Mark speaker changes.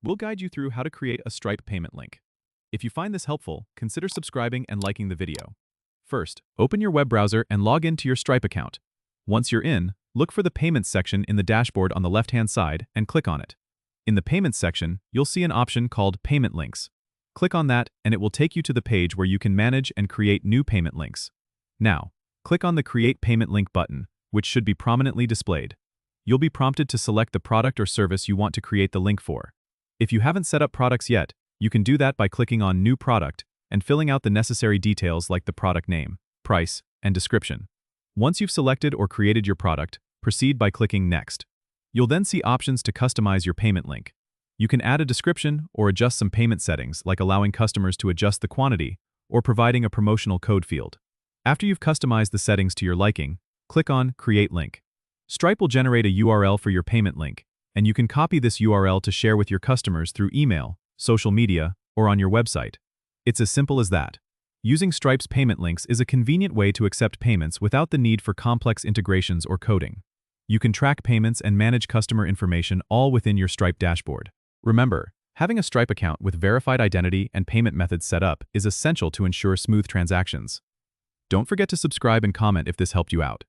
Speaker 1: We'll guide you through how to create a Stripe payment link. If you find this helpful, consider subscribing and liking the video. First, open your web browser and log into your Stripe account. Once you're in, look for the Payments section in the dashboard on the left-hand side and click on it. In the Payments section, you'll see an option called Payment Links. Click on that and it will take you to the page where you can manage and create new payment links. Now, click on the Create Payment Link button, which should be prominently displayed. You'll be prompted to select the product or service you want to create the link for. If you haven't set up products yet, you can do that by clicking on New Product and filling out the necessary details like the product name, price, and description. Once you've selected or created your product, proceed by clicking Next. You'll then see options to customize your payment link. You can add a description or adjust some payment settings like allowing customers to adjust the quantity or providing a promotional code field. After you've customized the settings to your liking, click on Create Link. Stripe will generate a URL for your payment link, and you can copy this URL to share with your customers through email, social media, or on your website. It's as simple as that. Using Stripe's payment links is a convenient way to accept payments without the need for complex integrations or coding. You can track payments and manage customer information all within your Stripe dashboard. Remember, having a Stripe account with verified identity and payment methods set up is essential to ensure smooth transactions. Don't forget to subscribe and comment if this helped you out.